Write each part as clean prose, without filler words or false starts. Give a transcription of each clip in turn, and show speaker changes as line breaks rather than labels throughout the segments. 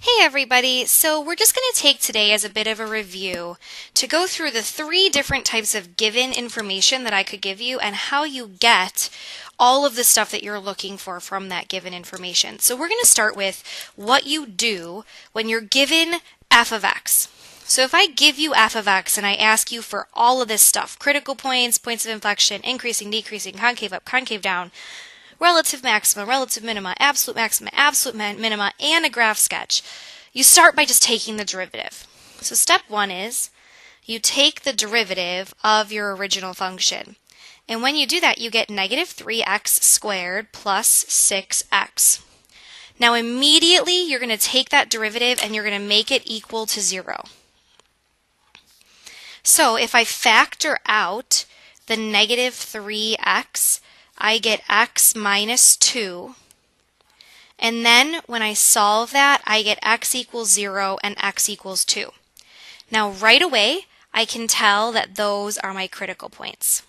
Hey everybody, so we're just going to take today as a bit of a review to go through the three different types of given information that I could give you and how you get all of the stuff that you're looking for from that given information. So we're going to start with what you do when you're given f of x. So if I give you f of x and I ask you for all of this stuff, critical points, points of inflection, increasing, decreasing, concave up, concave down, relative maxima, relative minima, absolute minima, and a graph sketch, you start by just taking the derivative. So step one is you take the derivative of your original function. And when you do that, you get negative 3x squared plus 6x. Now immediately you're going to take that derivative and you're going to make it equal to 0. So if I factor out the negative 3x, I get x minus 2, and then when I solve that, I get x equals 0 and x equals 2. Now right away, I can tell that those are my critical points.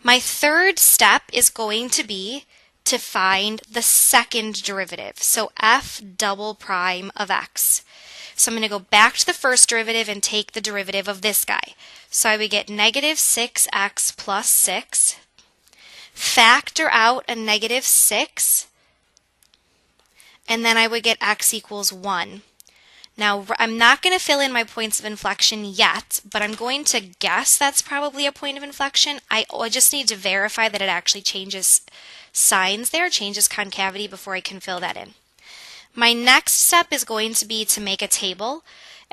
My third step is going to be to find the second derivative, so f double prime of x. So I'm going to go back to the first derivative and take the derivative of this guy. So I would get negative 6x plus 6. Factor out a negative 6, and then I would get x equals 1. Now, I'm not going to fill in my points of inflection yet, but I'm going to guess that's probably a point of inflection. I just need to verify that it actually changes signs there, changes concavity before I can fill that in. My next step is going to be to make a table.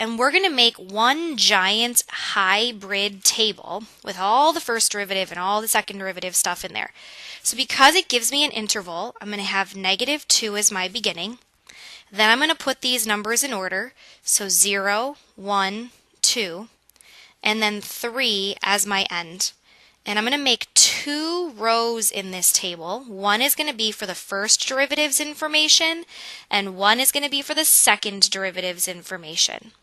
And we're going to make one giant hybrid table with all the first derivative and all the second derivative stuff in there. So because it gives me an interval, I'm going to have negative 2 as my beginning. Then I'm going to put these numbers in order. So 0, 1, 2, and then 3 as my end. And I'm going to make 2 rows in this table. One is going to be for the first derivative's information, and one is going to be for the second derivative's information.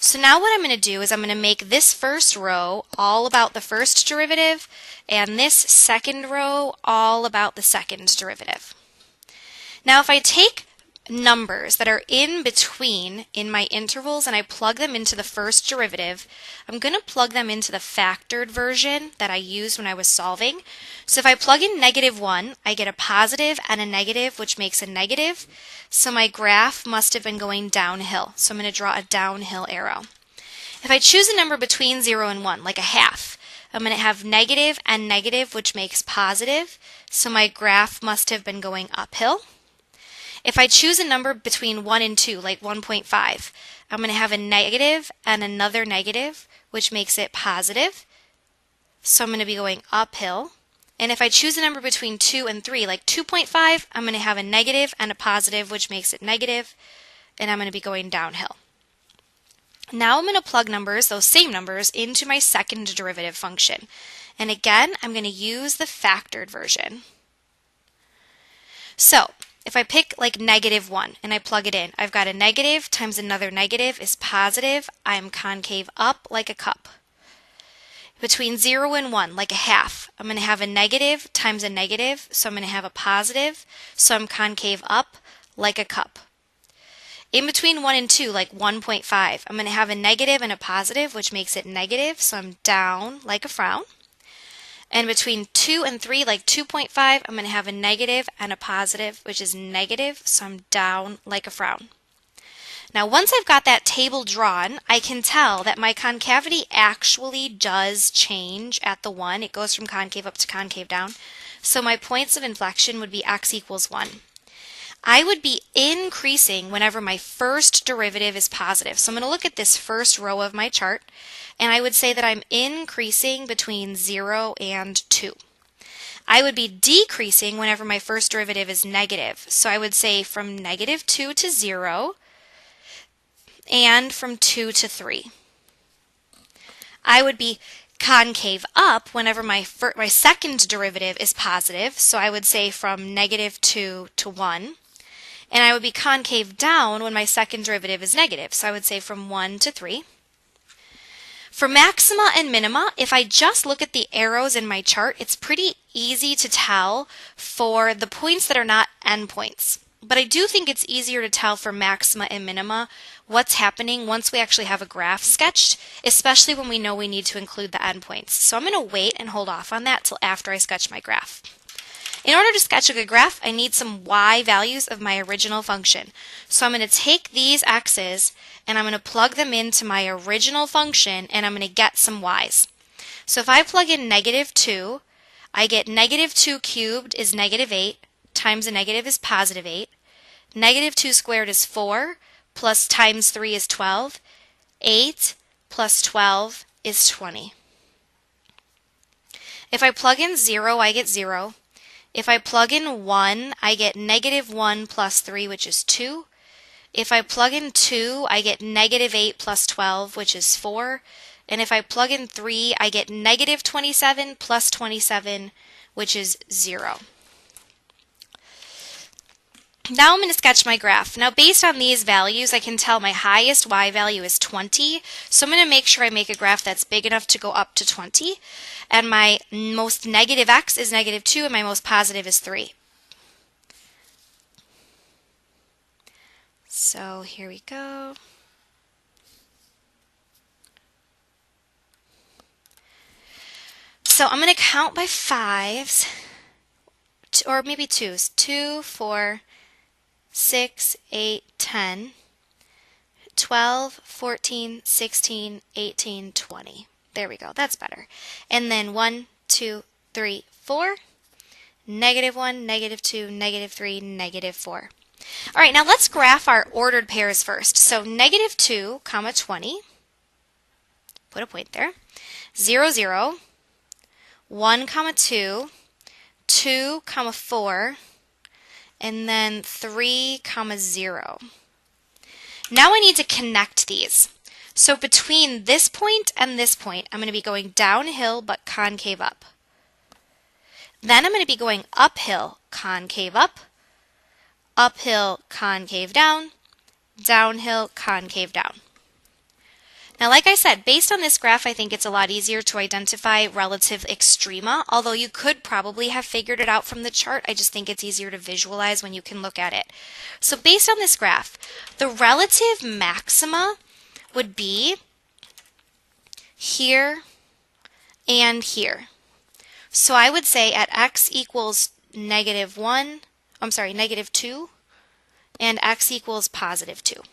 So now what I'm going to do is I'm going to make this first row all about the first derivative and this second row all about the second derivative. Now if I take numbers that are in between in my intervals and I plug them into the first derivative, I'm going to plug them into the factored version that I used when I was solving. So if I plug in negative 1, I get a positive and a negative, which makes a negative. So my graph must have been going downhill. So I'm going to draw a downhill arrow. If I choose a number between 0 and 1, like a half, I'm going to have negative and negative, which makes positive. So my graph must have been going uphill. If I choose a number between 1 and 2, like 1.5, I'm going to have a negative and another negative, which makes it positive. So I'm going to be going uphill. And if I choose a number between 2 and 3, like 2.5, I'm going to have a negative and a positive, which makes it negative, and I'm going to be going downhill. Now I'm going to plug numbers, those same numbers, into my second derivative function. And again, I'm going to use the factored version. So if I pick like negative 1 and I plug it in, I've got a negative times another negative is positive. I'm concave up like a cup. Between 0 and 1, like a half, I'm going to have a negative times a negative, so I'm going to have a positive, so I'm concave up like a cup. In between 1 and 2, like 1.5, I'm going to have a negative and a positive, which makes it negative, so I'm down like a frown. And between 2 and 3, like 2.5, I'm going to have a negative and a positive, which is negative, so I'm down like a frown. Now once I've got that table drawn, I can tell that my concavity actually does change at the 1. It goes from concave up to concave down. So my points of inflection would be x equals 1. I would be increasing whenever my first derivative is positive. So I'm going to look at this first row of my chart, and I would say that I'm increasing between 0 and 2. I would be decreasing whenever my first derivative is negative. So I would say from negative 2 to 0, and from 2 to 3. I would be concave up whenever my second derivative is positive, so I would say from negative 2 to 1. And I would be concave down when my second derivative is negative, so I would say from 1 to 3. For maxima and minima, if I just look at the arrows in my chart, it's pretty easy to tell for the points that are not endpoints. But I do think it's easier to tell for maxima and minima what's happening once we actually have a graph sketched, especially when we know we need to include the endpoints. So I'm going to wait and hold off on that till after I sketch my graph. In order to sketch a good graph, I need some y values of my original function. So I'm going to take these x's and I'm going to plug them into my original function and I'm going to get some y's. So if I plug in -2, I get -2 cubed is -8 times a negative is +8. -2 squared is 4 plus times 3 is 12. 8 plus 12 is 20. If I plug in 0, I get 0. If I plug in 1, I get -1 plus 3, which is 2. If I plug in 2, I get -8 plus 12, which is 4. And if I plug in 3, I get -27 plus 27, which is 0. Now I'm going to sketch my graph. Now based on these values, I can tell my highest y value is 20. So I'm going to make sure I make a graph that's big enough to go up to 20. And my most negative x is -2 and my most positive is 3. So here we go. So I'm going to count by 5s, or maybe 2s. 2, 4, 6, 8, 10, 12, 14, 16, 18, 20. There we go. That's better. And then 1, 2, 3, 4, -1, -2, -3, -4. All right, now let's graph our ordered pairs first. So -2, 20, put a point there, 0, 0, 1, 2, 2, 4, and then 3, 0. Now I need to connect these. So between this point and this point, I'm going to be going downhill but concave up. Then I'm going to be going uphill, concave up, uphill, concave down, downhill, concave down. Now, like I said, based on this graph, I think it's a lot easier to identify relative extrema, although you could probably have figured it out from the chart. I just think it's easier to visualize when you can look at it. So based on this graph, the relative maxima would be here and here. So I would say at x equals -2 and x equals +2.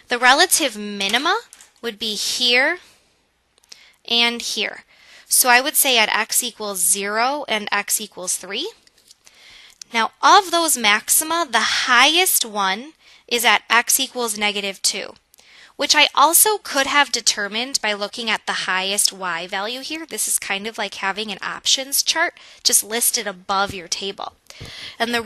The relative minima would be here and here. So I would say at x equals 0 and x equals 3. Now of those maxima, the highest one is at x equals -2, which I also could have determined by looking at the highest y value here. This is kind of like having an options chart just listed above your table. And the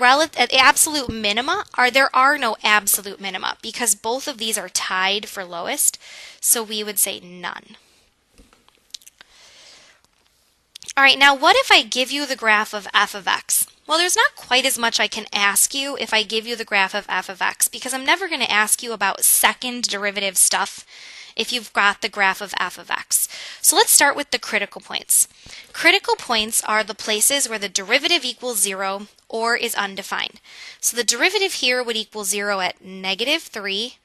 absolute minima there are no absolute minima because both of these are tied for lowest, so we would say none. All right, now what if I give you the graph of f of x? Well, there's not quite as much I can ask you if I give you the graph of f of x because I'm never going to ask you about second derivative stuff if you've got the graph of f of x. So let's start with the critical points. Critical points are the places where the derivative equals 0 or is undefined. So the derivative here would equal 0 at -3,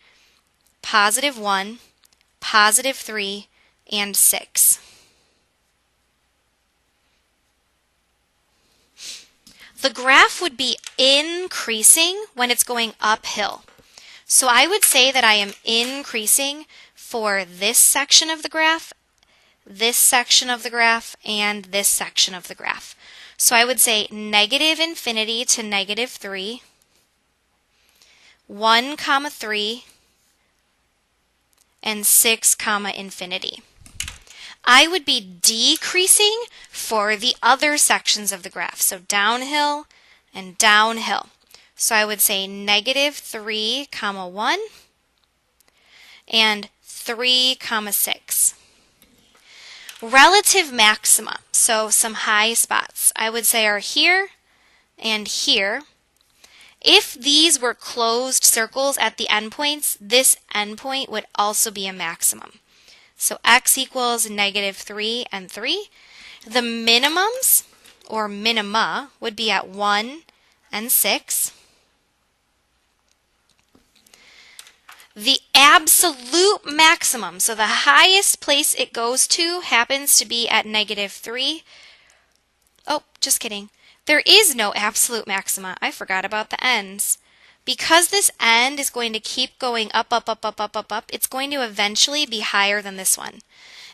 +1, +3, and 6. The graph would be increasing when it's going uphill. So I would say that I am increasing for this section of the graph, this section of the graph, and this section of the graph. So I would say -infinity to -3, 1, 3, and 6, infinity. I would be decreasing for the other sections of the graph, so downhill and downhill. So I would say -3, 1, and 3, 6. Relative maxima, so some high spots, I would say are here and here. If these were closed circles at the endpoints, this endpoint would also be a maximum. So x equals -3 and 3. The minimums, or minima, would be at 1 and 6. The absolute maximum, so the highest place it goes to happens to be at -3. Oh, just kidding. There is no absolute maxima. I forgot about the ends. Because this end is going to keep going up, up, up, up, up, up, up, it's going to eventually be higher than this one.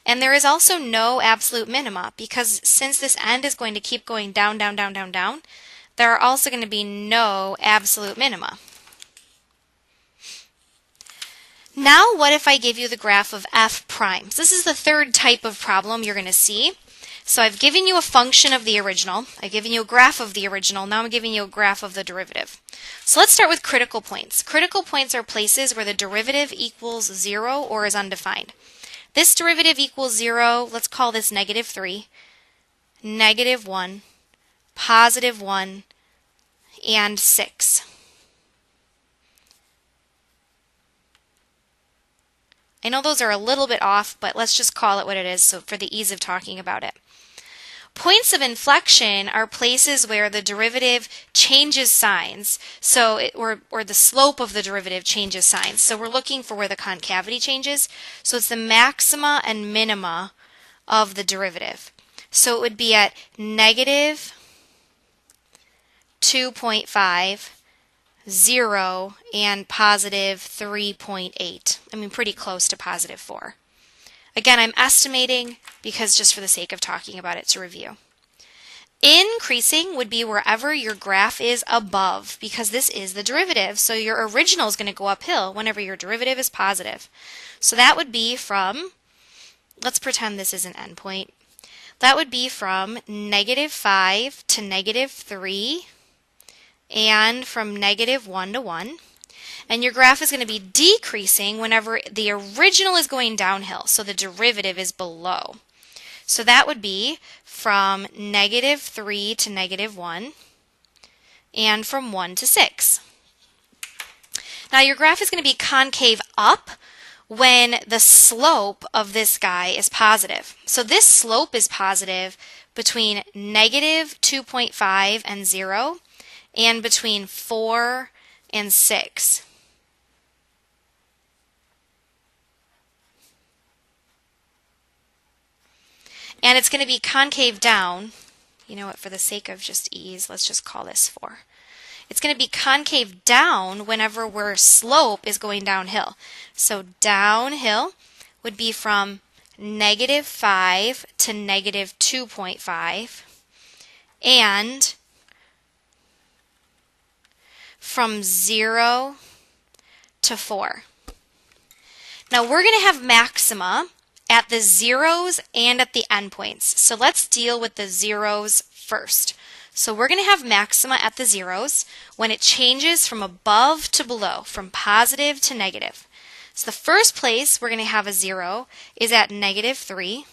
And there is also no absolute minima, because since this end is going to keep going down, down, down, down, down, there are also going to be no absolute minima. Now, what if I give you the graph of f primes? This is the third type of problem you're going to see. So I've given you a function of the original. I've given you a graph of the original. Now I'm giving you a graph of the derivative. So let's start with critical points. Critical points are places where the derivative equals 0 or is undefined. This derivative equals 0. Let's call this -3, -1, +1, and 6. I know those are a little bit off, but let's just call it what it is so for the ease of talking about it. Points of inflection are places where the derivative changes signs, or the slope of the derivative changes signs. So we're looking for where the concavity changes. So it's the maxima and minima of the derivative. So it would be at -2.5, 0, and +3.8. I mean, pretty close to +4. Again, I'm estimating because just for the sake of talking about it to review. Increasing would be wherever your graph is above, because this is the derivative. So your original is going to go uphill whenever your derivative is positive. So that would be from, let's pretend this is an endpoint. That would be from -5 to -3 and from -1 to 1. And your graph is going to be decreasing whenever the original is going downhill, so the derivative is below. So that would be from -3 to -1 and from 1 to 6. Now your graph is going to be concave up when the slope of this guy is positive. So this slope is positive between -2.5 and 0 and between 4 and 6. And it's going to be concave down. You know what, for the sake of just ease, let's just call this 4. It's going to be concave down whenever our slope is going downhill. So downhill would be from -5 to -2.5 and from 0 to 4. Now we're going to have maxima at the zeros and at the endpoints. So let's deal with the zeros first. So we're going to have maxima at the zeros when it changes from above to below, from positive to negative. So the first place we're going to have a 0 is at -3.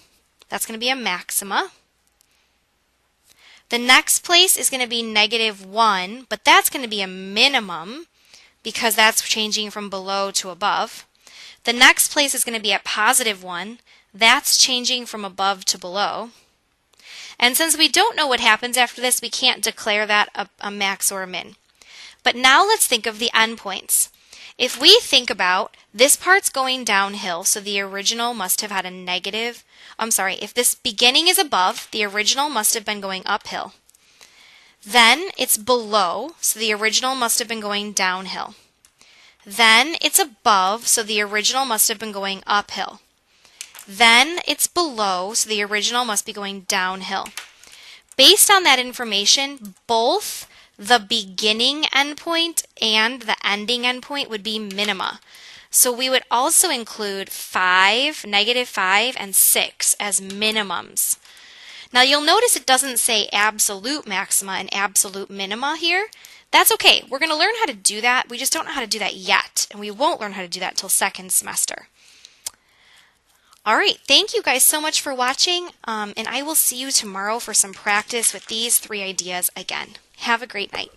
That's going to be a maxima. The next place is going to be -1, but that's going to be a minimum because that's changing from below to above. The next place is going to be at +1. That's changing from above to below. And since we don't know what happens after this, we can't declare that a max or a min. But now let's think of the endpoints. If we think about this part's going downhill, so the original must have had a negative. If this beginning is above, the original must have been going uphill. Then it's below, so the original must have been going downhill. Then it's above, so the original must have been going uphill. Then it's below, so the original must be going downhill. Based on that information, both the beginning endpoint and the ending endpoint would be minima. So we would also include 5, -5, and 6 as minimums. Now you'll notice it doesn't say absolute maxima and absolute minima here. That's okay. We're going to learn how to do that. We just don't know how to do that yet, and we won't learn how to do that till second semester. All right, thank you guys so much for watching, and I will see you tomorrow for some practice with these 3 ideas again. Have a great night.